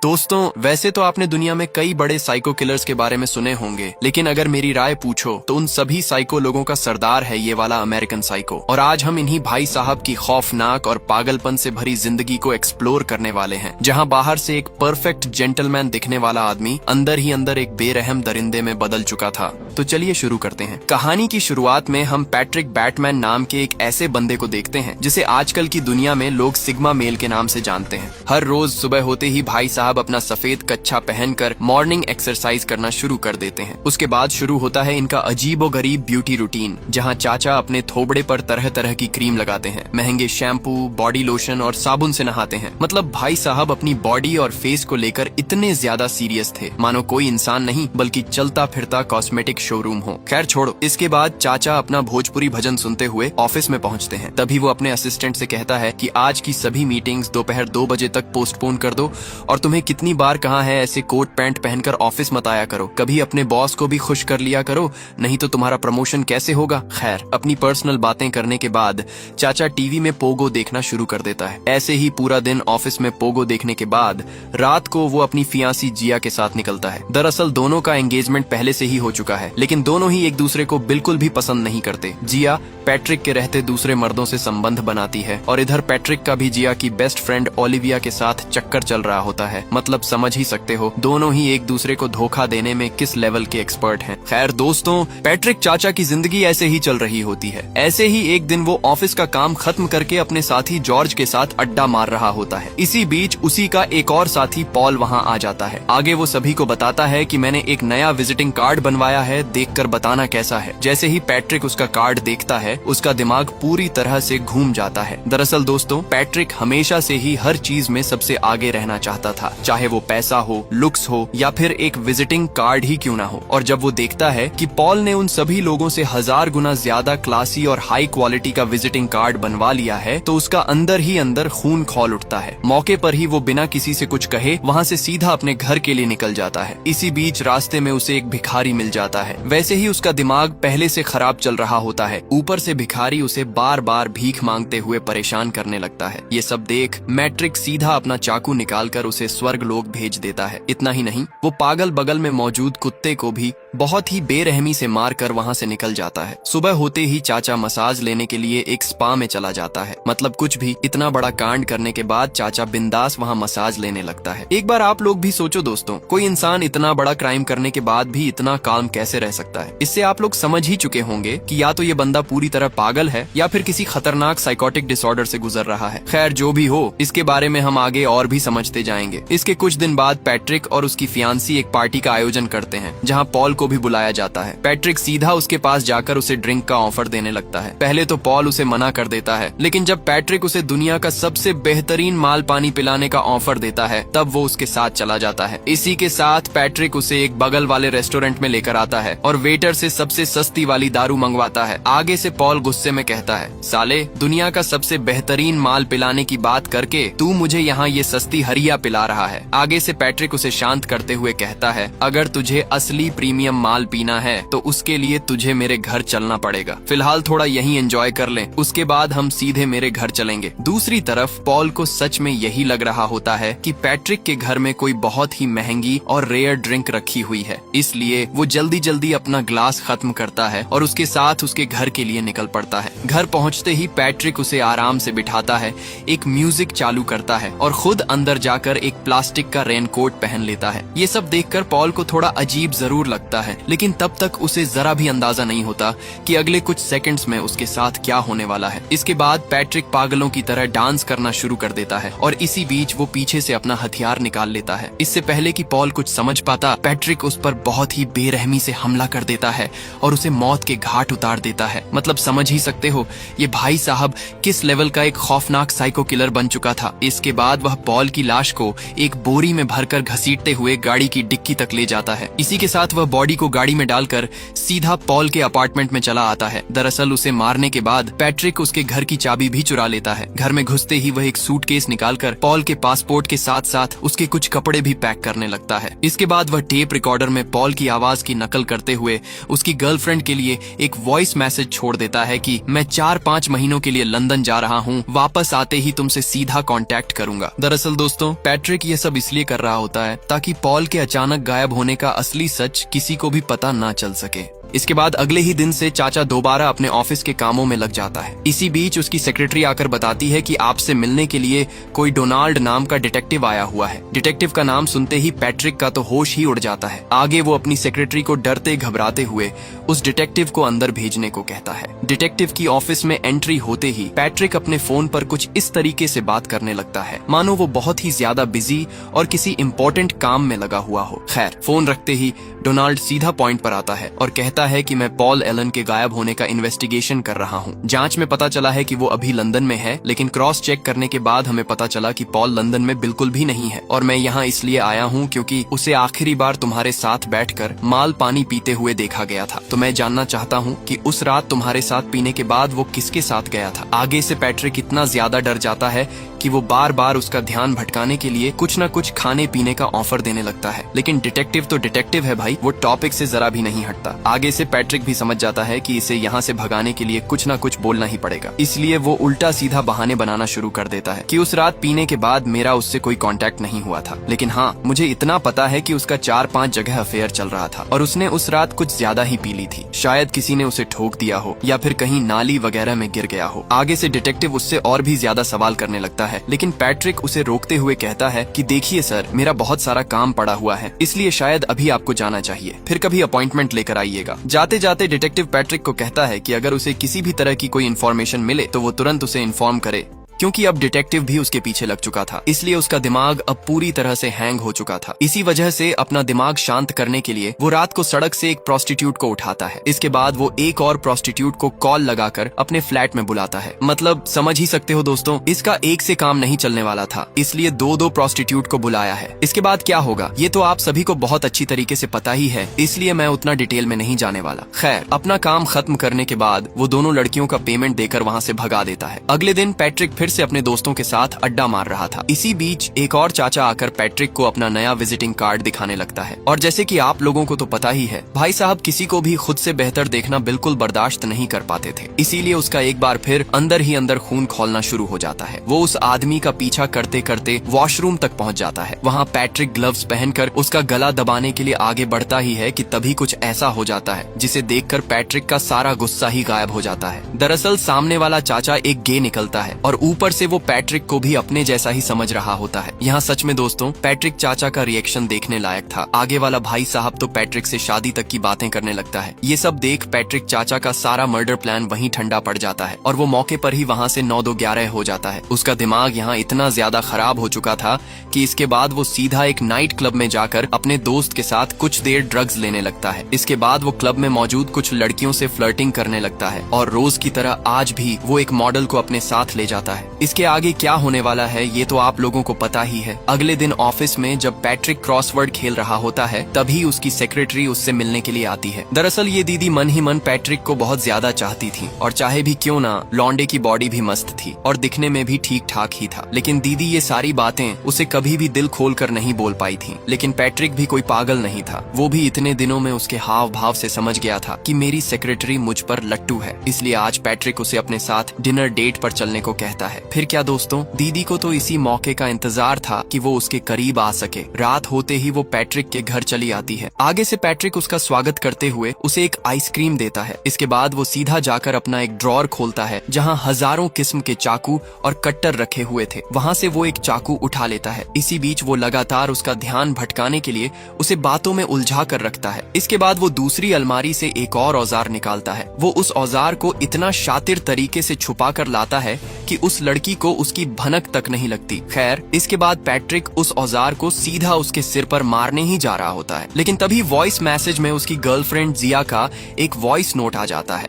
दोस्तों, वैसे तो आपने दुनिया में कई बड़े साइको किलर्स के बारे में सुने होंगे, लेकिन अगर मेरी राय पूछो तो उन सभी साइको लोगों का सरदार है ये वाला अमेरिकन साइको। और आज हम इन्हीं भाई साहब की खौफनाक और पागलपन से भरी जिंदगी को एक्सप्लोर करने वाले हैं, जहां बाहर से एक परफेक्ट जेंटलमैन दिखने वाला आदमी अंदर ही अंदर एक बेरहम दरिंदे में बदल चुका था। तो चलिए शुरू करते हैं। कहानी की शुरुआत में हम पैट्रिक बैटमैन नाम के एक ऐसे बंदे को देखते हैं जिसे आजकल की दुनिया में लोग सिग्मा मेल के नाम से जानते हैं। हर रोज सुबह होते ही भाई साहब अपना सफेद कच्छा पहनकर मॉर्निंग एक्सरसाइज करना शुरू कर देते हैं। उसके बाद शुरू होता है इनका अजीबोगरीब ब्यूटी रूटीन, जहां चाचा अपने थोबड़े पर तरह तरह की क्रीम लगाते हैं, महंगे शैम्पू, बॉडी लोशन और साबुन से नहाते हैं। मतलब भाई साहब अपनी बॉडी और फेस को लेकर इतने ज्यादा सीरियस थे मानो कोई इंसान नहीं बल्कि चलता फिरता कॉस्मेटिक शोरूम हो। खैर छोड़ो। इसके बाद चाचा अपना भोजपुरी भजन सुनते हुए ऑफिस में पहुंचते हैं। तभी वो अपने असिस्टेंट से कहता है कि आज की सभी मीटिंग्स दोपहर 2 बजे तक पोस्टपोन कर दो और तुम्हें कितनी बार कहा है ऐसे कोट पैंट पहनकर ऑफिस मत आया करो। कभी अपने बॉस को भी खुश कर लिया करो, नहीं तो तुम्हारा प्रमोशन कैसे होगा। खैर, अपनी पर्सनल बातें करने के बाद चाचा टीवी में पोगो देखना शुरू कर देता है। ऐसे ही पूरा दिन ऑफिस में पोगो देखने के बाद रात को वो अपनी फियांसी जिया के साथ निकलता है। दरअसल दोनों का एंगेजमेंट पहले से ही हो चुका है, लेकिन दोनों ही एक दूसरे को बिल्कुल भी पसंद नहीं करते। जिया पैट्रिक के रहते दूसरे मर्दों से संबंध बनाती है और इधर पैट्रिक का भी जिया की बेस्ट फ्रेंड ओलिविया के साथ चक्कर चल रहा होता है। मतलब समझ ही सकते हो दोनों ही एक दूसरे को धोखा देने में किस लेवल के एक्सपर्ट हैं। खैर दोस्तों, पैट्रिक चाचा की जिंदगी ऐसे ही चल रही होती है। ऐसे ही एक दिन वो ऑफिस का काम खत्म करके अपने साथी जॉर्ज के साथ अड्डा मार रहा होता है। इसी बीच उसी का एक और साथी पॉल वहाँ आ जाता है। आगे वो सभी को बताता है कि मैंने एक नया विजिटिंग कार्ड बनवाया है, देखकर बताना कैसा है। जैसे ही पैट्रिक उसका कार्ड देखता है उसका दिमाग पूरी तरह से घूम जाता है। दरअसल दोस्तों, पैट्रिक हमेशा से ही हर चीज में सबसे आगे रहना चाहता था, चाहे वो पैसा हो, लुक्स हो या फिर एक विजिटिंग कार्ड ही क्यों ना हो। और जब वो देखता है कि पॉल ने उन सभी लोगों से 1000 गुना ज्यादा क्लासी और हाई क्वालिटी का विजिटिंग कार्ड बनवा लिया है तो उसका अंदर ही अंदर खून खौल उठता है। मौके पर ही वो बिना किसी से कुछ कहे वहाँ से सीधा अपने घर के लिए निकल जाता है। इसी बीच रास्ते में उसे एक भिखारी मिल जाता है। वैसे ही उसका दिमाग पहले से खराब चल रहा होता है, ऊपर से भिखारी उसे बार बार भीख मांगते हुए परेशान करने लगता है। ये सब देख मैट्रिक सीधा अपना चाकू निकालकर उसे स्वर्ग लोक भेज देता है। इतना ही नहीं, वो पागल बगल में मौजूद कुत्ते को भी बहुत ही बेरहमी से मारकर वहाँ से निकल जाता है। सुबह होते ही चाचा मसाज लेने के लिए एक स्पा में चला जाता है। मतलब कुछ भी, इतना बड़ा कांड करने के बाद चाचा बिंदास वहाँ मसाज लेने लगता है। एक बार आप लोग भी सोचो दोस्तों, कोई इंसान इतना बड़ा क्राइम करने के बाद भी इतना काम कैसे रह सकता है। इससे आप लोग समझ ही चुके होंगे कि या तो ये बंदा पूरी तरह पागल है या फिर किसी खतरनाक साइकोटिक डिसऑर्डर से गुजर रहा है। खैर जो भी हो, इसके बारे में हम आगे और भी समझते जाएंगे। इसके कुछ दिन बाद पैट्रिक और उसकी फियांसी एक पार्टी का आयोजन करते हैं जहाँ पॉल को भी बुलाया जाता है। पैट्रिक सीधा उसके पास जाकर उसे ड्रिंक का ऑफर देने लगता है। पहले तो पॉल उसे मना कर देता है, लेकिन जब पैट्रिक उसे दुनिया का सबसे बेहतरीन माल पानी पिलाने का ऑफर देता है तब वो उसके साथ चला जाता है। इसी के साथ पैट्रिक उसे एक बगल वाले रेस्टोरेंट में लेकर आता है और वेटर से सबसे सस्ती वाली दारू मंगवाता है। आगे से पॉल गुस्से में कहता है, साले, दुनिया का सबसे बेहतरीन माल पिलाने की बात करके तू मुझे यहाँ ये सस्ती हरिया पिला रहा है। आगे से पैट्रिक उसे शांत करते हुए कहता है, अगर तुझे असली प्रीमियम माल पीना है तो उसके लिए तुझे मेरे घर चलना पड़ेगा। फिलहाल थोड़ा यहीं एंजॉय कर लें, उसके बाद हम सीधे मेरे घर चलेंगे। दूसरी तरफ पॉल को सच में यही लग रहा होता है कि पैट्रिक के घर में कोई बहुत ही महंगी और रेयर ड्रिंक रखी हुई है, इसलिए वो जल्दी जल्दी अपना ग्लास खत्म करता है और उसके साथ उसके घर के लिए निकल पड़ता है। घर पहुँचते ही पैट्रिक उसे आराम से बिठाता है, एक म्यूजिक चालू करता है और खुद अंदर जाकर एक प्लास्टिक का रेनकोट पहन लेता है। ये सब देखकर पॉल को थोड़ा अजीब जरूर लगता है, लेकिन तब तक उसे जरा भी अंदाजा नहीं होता कि अगले कुछ सेकंड्स में उसके साथ क्या होने वाला है। इसके बाद पैट्रिक पागलों की तरह डांस करना शुरू कर देता है और इसी बीच वो पीछे से अपना हथियार निकाल लेता है। इससे पहले कि पॉल कुछ समझ पाता, पैट्रिक उस पर बहुत ही बेरहमी से हमला कर देता है और उसे मौत के घाट उतार देता है। मतलब समझ ही सकते हो ये भाई साहब किस लेवल का एक खौफनाक साइको किलर बन चुका था। इसके बाद वह पॉल की लाश को एक बोरी में भरकर घसीटते हुए गाड़ी की डिक्की तक ले जाता है। इसी के साथ वह बॉडी चाबी को गाड़ी में डालकर सीधा पॉल के अपार्टमेंट में चला आता है। दरअसल उसे मारने के बाद पैट्रिक उसके घर की चाबी भी चुरा लेता है। घर में घुसते ही वह एक सूटकेस निकालकर पॉल के पासपोर्ट के साथ साथ उसके कुछ कपड़े भी पैक करने लगता है। इसके बाद वह टेप रिकॉर्डर में पॉल की आवाज की नकल करते हुए उसकी गर्लफ्रेंड के लिए एक वॉइस मैसेज छोड़ देता है कि मैं 4-5 महीनों के लिए लंदन जा रहा हूँ, वापस आते ही तुमसे सीधा कांटेक्ट करूंगा। दरअसल दोस्तों, पैट्रिक ये सब इसलिए कर रहा होता है ताकि पॉल के अचानक गायब होने का असली सच किसी को भी पता ना चल सके। इसके बाद अगले ही दिन से चाचा दोबारा अपने ऑफिस के कामों में लग जाता है। इसी बीच उसकी सेक्रेटरी आकर बताती है कि आपसे मिलने के लिए कोई डोनाल्ड नाम का डिटेक्टिव आया हुआ है। डिटेक्टिव का नाम सुनते ही पैट्रिक का तो होश ही उड़ जाता है। आगे वो अपनी सेक्रेटरी को डरते घबराते हुए उस डिटेक्टिव को अंदर भेजने को कहता है। डिटेक्टिव की ऑफिस में एंट्री होते ही पैट्रिक अपने फोन पर कुछ इस तरीके से बात करने लगता है मानो वो बहुत ही ज्यादा बिजी और किसी इम्पोर्टेंट काम में लगा हुआ हो। खैर, फोन रखते ही डोनाल्ड सीधा पॉइंट पर आता है और कहता है कि मैं पॉल एलन के गायब होने का इन्वेस्टिगेशन कर रहा हूँ। जांच में पता चला है कि वो अभी लंदन में है, लेकिन क्रॉस चेक करने के बाद हमें पता चला कि पॉल लंदन में बिल्कुल भी नहीं है और मैं यहाँ इसलिए आया हूँ क्योंकि उसे आखिरी बार तुम्हारे साथ बैठकर माल पानी पीते हुए देखा गया था। तो मैं जानना चाहता हूँ कि उस रात तुम्हारे साथ पीने के बाद वो किसके साथ गया था। आगे से पैट्रिक इतना ज्यादा डर जाता है कि वो बार बार उसका ध्यान भटकाने के लिए कुछ न कुछ खाने पीने का ऑफर देने लगता है। लेकिन डिटेक्टिव तो डिटेक्टिव है भाई, वो टॉपिक से जरा भी नहीं हटता। आगे से पैट्रिक भी समझ जाता है कि इसे यहाँ से भगाने के लिए कुछ न कुछ बोलना ही पड़ेगा, इसलिए वो उल्टा सीधा बहाने बनाना शुरू कर देता है कि उस रात पीने के बाद मेरा उससे कोई कांटेक्ट नहीं हुआ था, लेकिन हाँ, मुझे इतना पता है कि उसका 4-5 जगह अफेयर चल रहा था और उसने उस रात कुछ ज्यादा ही पी ली थी। शायद किसी ने उसे ठोक दिया हो या फिर कहीं नाली वगैरह में गिर गया हो। आगे से डिटेक्टिव उससे और भी ज्यादा सवाल करने लगता है, लेकिन पैट्रिक उसे रोकते हुए कहता है कि देखिए सर, मेरा बहुत सारा काम पड़ा हुआ है, इसलिए शायद अभी आपको जाना चाहिए, फिर कभी अपॉइंटमेंट लेकर आइएगा। जाते जाते डिटेक्टिव पैट्रिक को कहता है कि अगर उसे किसी भी तरह की कोई इन्फॉर्मेशन मिले तो वो तुरंत उसे इन्फॉर्म करे, क्योंकि अब डिटेक्टिव भी उसके पीछे लग चुका था, इसलिए उसका दिमाग अब पूरी तरह से हैंग हो चुका था। इसी वजह से अपना दिमाग शांत करने के लिए वो रात को सड़क से एक प्रोस्टिट्यूट को उठाता है। इसके बाद वो एक और प्रोस्टिट्यूट को कॉल लगाकर अपने फ्लैट में बुलाता है। मतलब समझ ही सकते हो दोस्तों, इसका एक से काम नहीं चलने वाला था, इसलिए 2-2 प्रोस्टिट्यूट को बुलाया है। इसके बाद क्या होगा ये तो आप सभी को बहुत अच्छी तरीके से पता ही है, इसलिए मैं उतना डिटेल में नहीं जाने वाला। खैर, अपना काम खत्म करने के बाद वो दोनों लड़कियों का पेमेंट देकर वहाँ से भगा देता है। अगले दिन पैट्रिक फिर से अपने दोस्तों के साथ अड्डा मार रहा था। इसी बीच एक और चाचा आकर पैट्रिक को अपना नया विजिटिंग कार्ड दिखाने लगता है। और जैसे कि आप लोगों को तो पता ही है, भाई साहब किसी को भी खुद से बेहतर देखना बिल्कुल बर्दाश्त नहीं कर पाते थे, इसीलिए उसका एक बार फिर अंदर ही अंदर खून खौलना शुरू हो जाता है। वो उस आदमी का पीछा करते करते वॉशरूम तक पहुंच जाता है। वहाँ पैट्रिक ग्लव्स पहनकर उसका गला दबाने के लिए आगे बढ़ता ही है कि तभी कुछ ऐसा हो जाता है जिसे देखकर पैट्रिक का सारा गुस्सा ही गायब हो जाता है। दरअसल सामने वाला चाचा एक गे निकलता है और ऊपर से वो पैट्रिक को भी अपने जैसा ही समझ रहा होता है। यहाँ सच में दोस्तों, पैट्रिक चाचा का रिएक्शन देखने लायक था। आगे वाला भाई साहब तो पैट्रिक से शादी तक की बातें करने लगता है। ये सब देख पैट्रिक चाचा का सारा मर्डर प्लान वहीं ठंडा पड़ जाता है और वो मौके पर ही वहाँ से 9-2-11 हो जाता है। उसका दिमाग यहाँ इतना ज्यादा खराब हो चुका था कि इसके बाद वो सीधा एक नाइट क्लब में जाकर अपने दोस्त के साथ कुछ देर ड्रग्स लेने लगता है। इसके बाद वो क्लब में मौजूद कुछ लड़कियों से फ्लर्टिंग करने लगता है और रोज की तरह आज भी वो एक मॉडल को अपने साथ ले जाता है। इसके आगे क्या होने वाला है ये तो आप लोगों को पता ही है। अगले दिन ऑफिस में जब पैट्रिक क्रॉसवर्ड खेल रहा होता है तभी उसकी सेक्रेटरी उससे मिलने के लिए आती है। दरअसल ये दीदी मन ही मन पैट्रिक को बहुत ज्यादा चाहती थी और चाहे भी क्यों ना, लॉन्डे की बॉडी भी मस्त थी और दिखने में भी ठीक ठाक ही था, लेकिन दीदी ये सारी बातें उसे कभी भी दिल खोल कर नहीं बोल पाई थी। लेकिन पैट्रिक भी कोई पागल नहीं था, वो भी इतने दिनों में उसके हाव भाव से समझ गया था कि मेरी सेक्रेटरी मुझ पर लट्टू है, इसलिए आज पैट्रिक उसे अपने साथ डिनर डेट पर चलने को कहता है। फिर क्या दोस्तों, दीदी को तो इसी मौके का इंतजार था कि वो उसके करीब आ सके। रात होते ही वो पैट्रिक के घर चली आती है। आगे से पैट्रिक उसका स्वागत करते हुए उसे एक आइसक्रीम देता है। इसके बाद वो सीधा जाकर अपना एक ड्रॉर खोलता है जहाँ हजारों किस्म के चाकू और कट्टर रखे हुए थे। वहाँ से वो एक चाकू उठा लेता है। इसी बीच वो लगातार उसका ध्यान भटकाने के लिए उसे बातों में उलझा कर रखता है। इसके बाद वो दूसरी अलमारी से एक और औजार निकालता है। वो उस औजार को इतना शातिर तरीके से छुपा कर लाता है कि उस लड़की को उसकी भनक तक नहीं लगती। खैर, इसके बाद पैट्रिक उस औजार को सीधा उसके सिर पर मारने ही जा रहा होता है, लेकिन तभी वॉइस मैसेज में उसकी गर्लफ्रेंड जिया का एक वॉइस नोट आ जाता है।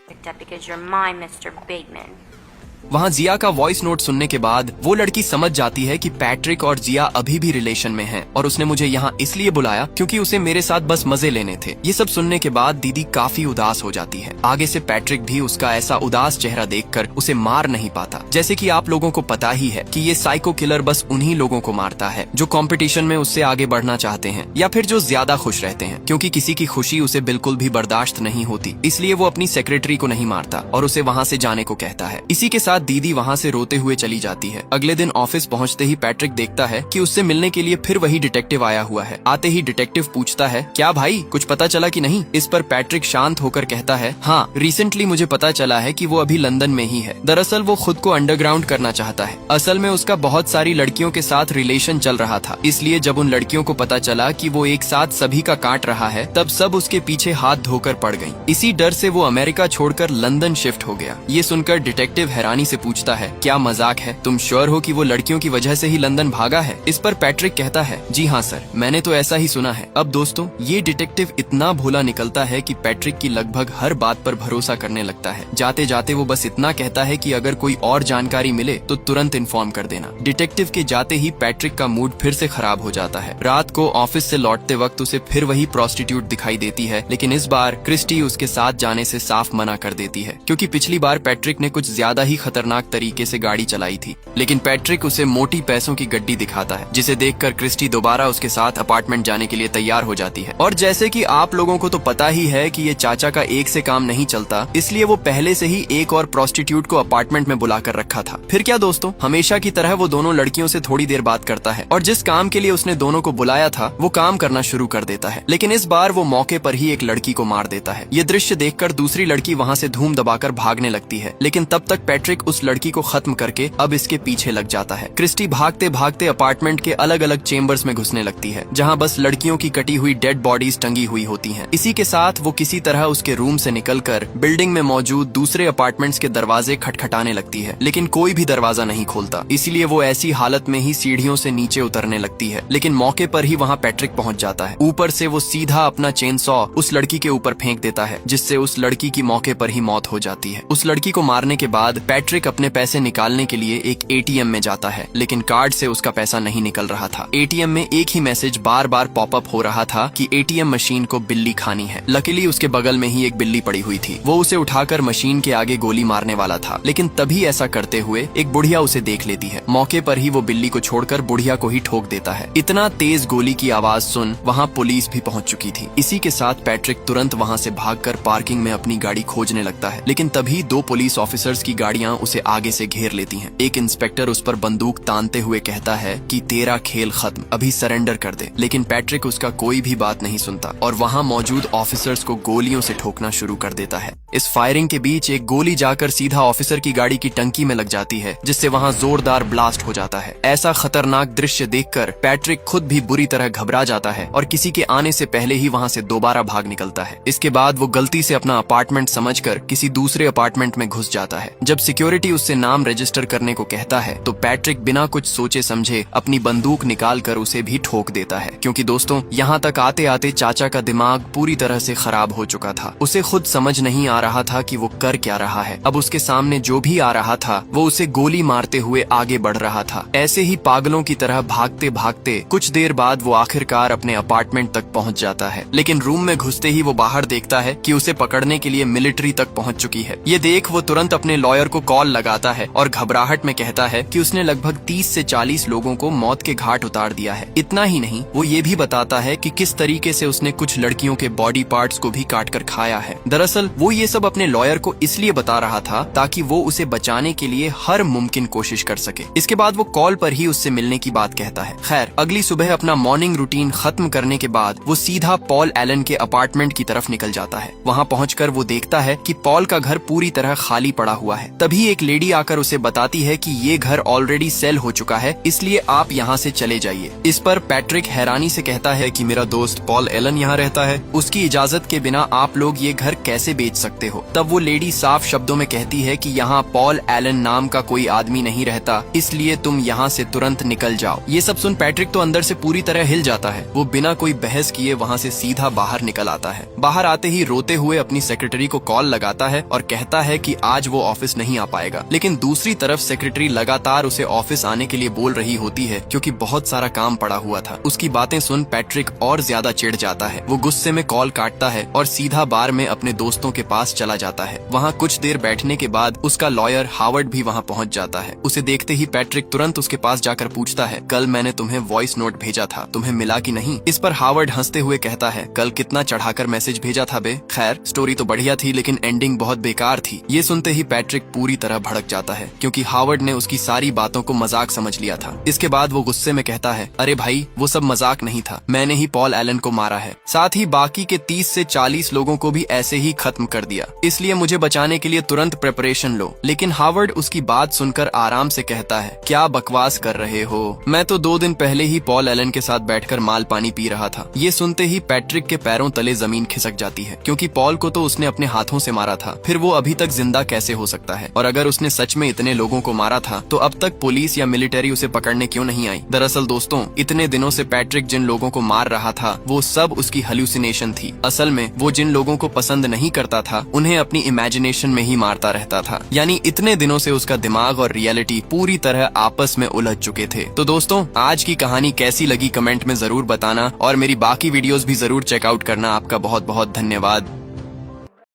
वहाँ जिया का वॉइस नोट सुनने के बाद वो लड़की समझ जाती है कि पैट्रिक और जिया अभी भी रिलेशन में हैं और उसने मुझे यहाँ इसलिए बुलाया क्योंकि उसे मेरे साथ बस मजे लेने थे। ये सब सुनने के बाद दीदी काफी उदास हो जाती है। आगे से पैट्रिक भी उसका ऐसा उदास चेहरा देखकर उसे मार नहीं पाता। जैसे कि आप लोगों को पता ही है कि ये साइको किलर बस उन्हीं लोगों को मारता है जो कंपटीशन में उससे आगे बढ़ना चाहते हैं या फिर जो ज्यादा खुश रहते हैं, क्योंकि किसी की खुशी उसे बिल्कुल भी बर्दाश्त नहीं होती। इसलिए वो अपनी सेक्रेटरी को नहीं मारता और उसे वहाँ से जाने को कहता है। इसी के साथ दीदी वहाँ से रोते हुए चली जाती है। अगले दिन ऑफिस पहुँचते ही पैट्रिक देखता है कि उससे मिलने के लिए फिर वही डिटेक्टिव आया हुआ है। आते ही डिटेक्टिव पूछता है, क्या भाई कुछ पता चला कि नहीं? इस पर पैट्रिक शांत होकर कहता है, हाँ, रिसेंटली मुझे पता चला है कि वो अभी लंदन में ही है। दरअसल वो खुद को अंडरग्राउंड करना चाहता है। असल में उसका बहुत सारी लड़कियों के साथ रिलेशन चल रहा था, इसलिए जब उन लड़कियों को पता चला कि वो एक साथ सभी का काट रहा है तब सब उसके पीछे हाथ धोकर पड़ गयी। इसी डर से वो अमेरिका छोड़कर लंदन शिफ्ट हो गया। ये सुनकर डिटेक्टिव हैरानी से पूछता है, क्या मजाक है? तुम श्योर हो कि वो लड़कियों की वजह से ही लंदन भागा है? इस पर पैट्रिक कहता है, जी हाँ सर, मैंने तो ऐसा ही सुना है। अब दोस्तों, ये डिटेक्टिव इतना भोला निकलता है कि पैट्रिक की लगभग हर बात पर भरोसा करने लगता है। जाते जाते वो बस इतना कहता है कि अगर कोई और जानकारी मिले तो तुरंत इन्फॉर्म कर देना। डिटेक्टिव के जाते ही पैट्रिक का मूड फिर से खराब हो जाता है। रात को ऑफिस से लौटते वक्त उसे फिर वही प्रोस्टिट्यूट दिखाई देती है, लेकिन इस बार क्रिस्टी उसके साथ जाने से साफ मना कर देती है क्योंकि पिछली बार पैट्रिक ने कुछ ज्यादा ही खतरनाक तरीके से गाड़ी चलाई थी। लेकिन पैट्रिक उसे मोटी पैसों की गड्डी दिखाता है, जिसे देखकर क्रिस्टी दोबारा उसके साथ अपार्टमेंट जाने के लिए तैयार हो जाती है। और जैसे कि आप लोगों को तो पता ही है कि ये चाचा का एक से काम नहीं चलता, इसलिए वो पहले से ही एक और प्रोस्टिट्यूट को अपार्टमेंट में बुलाकर रखा था। फिर क्या दोस्तों, हमेशा की तरह वो दोनों लड़कियों से थोड़ी देर बात करता है और जिस काम के लिए उसने दोनों को बुलाया था वो काम करना शुरू कर देता है। लेकिन इस बार वो मौके पर ही एक लड़की को मार देता है। ये दृश्य देखकर दूसरी लड़की वहाँ से धूम दबाकर भागने लगती है, लेकिन तब तक पैट्रिक उस लड़की को खत्म करके अब इसके पीछे लग जाता है। क्रिस्टी भागते भागते अपार्टमेंट के अलग अलग चेम्बर्स में घुसने लगती है, जहाँ बस लड़कियों की कटी हुई डेड बॉडीज टंगी हुई होती हैं। इसी के साथ वो किसी तरह उसके रूम से निकलकर बिल्डिंग में मौजूद दूसरे अपार्टमेंट्स के दरवाजे खटखटाने लगती है, लेकिन कोई भी दरवाजा नहीं खोलता। इसलिए वो ऐसी हालत में ही सीढ़ियों से नीचे उतरने लगती है, लेकिन मौके पर ही वहाँ पैट्रिक पहुँच जाता है। ऊपर से वो सीधा अपना चेन सॉ उस लड़की के ऊपर फेंक देता है, जिससे उस लड़की की मौके पर ही मौत हो जाती है। उस लड़की को मारने के बाद पैट्रिक अपने पैसे निकालने के लिए एक एटीएम में जाता है, लेकिन कार्ड से उसका पैसा नहीं निकल रहा था। एटीएम में एक ही मैसेज बार बार पॉपअप हो रहा था कि एटीएम मशीन को बिल्ली खानी है। लकीली उसके बगल में ही एक बिल्ली पड़ी हुई थी। वो उसे उठाकर मशीन के आगे गोली मारने वाला था, लेकिन तभी ऐसा करते हुए एक बुढ़िया उसे देख लेती है। मौके पर ही वो बिल्ली को छोड़कर बुढ़िया को ही ठोक देता है। इतना तेज गोली की आवाज सुन वहाँ पुलिस भी पहुँच चुकी थी। इसी के साथ पैट्रिक तुरंत वहाँ से भागकर पार्किंग में अपनी गाड़ी खोजने लगता है, लेकिन तभी दो पुलिस ऑफिसर्स की गाड़ियाँ उसे आगे से घेर लेती हैं। एक इंस्पेक्टर उस पर बंदूक तानते हुए कहता है कि तेरा खेल खत्म, अभी सरेंडर कर दे। लेकिन पैट्रिक उसका कोई भी बात नहीं सुनता और वहाँ मौजूद ऑफिसर्स को गोलियों से ठोकना शुरू कर देता है। इस फायरिंग के बीच एक गोली जाकर सीधा ऑफिसर की गाड़ी की टंकी में लग जाती है, जिससे वहाँ जोरदार ब्लास्ट हो जाता है। ऐसा खतरनाक दृश्य देखकर पैट्रिक खुद भी बुरी तरह घबरा जाता है और किसी के आने से पहले ही वहाँ से दोबारा भाग निकलता है। इसके बाद वो गलती से अपना अपार्टमेंट समझकर किसी दूसरे अपार्टमेंट में घुस जाता है। जब सिक्योरिटी उससे नाम रजिस्टर करने को कहता है तो पैट्रिक बिना कुछ सोचे समझे अपनी बंदूक निकाल कर उसे भी ठोक देता है, क्योंकि दोस्तों यहाँ तक आते आते चाचा का दिमाग पूरी तरह से खराब हो चुका था। उसे खुद समझ नहीं आ रहा था कि वो कर क्या रहा है। अब उसके सामने जो भी आ रहा था वो उसे गोली मारते हुए आगे बढ़ रहा था। ऐसे ही पागलों की तरह भागते भागते कुछ देर बाद वो आखिरकार अपने अपार्टमेंट तक पहुंच जाता है, लेकिन रूम में घुसते ही वो बाहर देखता है कि उसे पकड़ने के लिए मिलिट्री तक पहुंच चुकी है। ये देख वो तुरंत अपने लॉयर को कॉल लगाता है और घबराहट में कहता है कि उसने लगभग 30 से 40 लोगों को मौत के घाट उतार दिया है। इतना ही नहीं, वो ये भी बताता है कि किस तरीके से उसने कुछ लड़कियों के बॉडी पार्ट्स को भी काट कर खाया है। दरअसल वो ये सब अपने लॉयर को इसलिए बता रहा था ताकि वो उसे बचाने के लिए हर मुमकिन कोशिश कर सके। इसके बाद वो कॉल पर ही उससे मिलने की बात कहता है। खैर, अगली सुबह अपना मॉर्निंग रूटीन खत्म करने के बाद वो सीधा पॉल एलन के अपार्टमेंट की तरफ निकल जाता है। वहाँ पहुंचकर वो देखता है कि पॉल का घर पूरी तरह खाली पड़ा हुआ है। तभी एक लेडी आकर उसे बताती है कि ये घर ऑलरेडी सेल हो चुका है, इसलिए आप यहाँ से चले जाइए। इस पर पैट्रिक हैरानी से कहता है कि मेरा दोस्त पॉल एलन यहाँ रहता है, उसकी इजाजत के बिना आप लोग ये घर कैसे बेच सकते हो। तब वो लेडी साफ शब्दों में कहती है कि यहाँ पॉल एलन नाम का कोई आदमी नहीं रहता, इसलिए तुम यहाँ से तुरंत निकल जाओ। ये सब सुन पैट्रिक तो अंदर से पूरी तरह हिल जाता है। वो बिना कोई बहस किए वहाँ से सीधा बाहर निकल आता है। बाहर आते ही रोते हुए अपनी सेक्रेटरी को कॉल लगाता है और कहता है कि आज वो ऑफिस नहीं आ पाएगा। लेकिन दूसरी तरफ सेक्रेटरी लगातार उसे ऑफिस आने के लिए बोल रही होती है क्योंकि बहुत सारा काम पड़ा हुआ था। उसकी बातें सुन पैट्रिक और ज्यादा चिढ़ जाता है। वो गुस्से में कॉल काटता है और सीधा बार में अपने दोस्तों के पास चला जाता है। वहाँ कुछ देर बैठने के बाद उसका लॉयर हावर्ड भी वहाँ पहुँच जाता है। उसे देखते ही पैट्रिक तुरंत उसके पास जाकर पूछता है, कल मैंने तुम्हें वॉइस नोट भेजा था, तुम्हें मिला कि नहीं? इस पर हावर्ड हंसते हुए कहता है, कल कितना चढ़ाकर मैसेज भेजा था बे। खैर स्टोरी तो बढ़िया थी लेकिन एंडिंग बहुत बेकार थी। ये सुनते ही पैट्रिक पूरी तरह भड़क जाता है क्योंकि हावर्ड ने उसकी सारी बातों को मजाक समझ लिया था। इसके बाद वो गुस्से में कहता है, अरे भाई वो सब मजाक नहीं था, मैंने ही पॉल एलन को मारा है, साथ ही बाकी के 30 से 40 लोगों को भी ऐसे ही खत्म कर दिया, इसलिए मुझे बचाने के लिए तुरंत प्रिपरेशन लो। लेकिन हावर्ड उसकी बात सुनकर आराम से कहता है, क्या बकवास कर रहे हो, मैं तो 2 दिन पहले ही पॉल एलन के साथ बैठकर माल पानी पी रहा था। ये सुनते ही पैट्रिक के पैरों तले जमीन खिसक जाती है क्योंकि पॉल को तो उसने अपने हाथों से मारा था, फिर वो अभी तक जिंदा कैसे हो सकता है? और अगर उसने सच में इतने लोगों को मारा था तो अब तक पुलिस या मिलिट्री उसे पकड़ने क्यों नहीं आई? दरअसल दोस्तों, इतने दिनों से पैट्रिक जिन लोगों को मार रहा था वो सब उसकी हेलुसिनेशन थी। असल में वो जिन लोगों को पसंद नहीं करता था उन्हें अपनी इमेजिनेशन में ही मारता रहता था। यानी इतने दिनों से उसका दिमाग और रियलिटी पूरी तरह आपस में उलझ चुके थे। तो दोस्तों, आज की कहानी कैसी लगी कमेंट में जरूर बताना और मेरी बाकी वीडियोस भी जरूर चेकआउट करना। आपका बहुत बहुत धन्यवाद।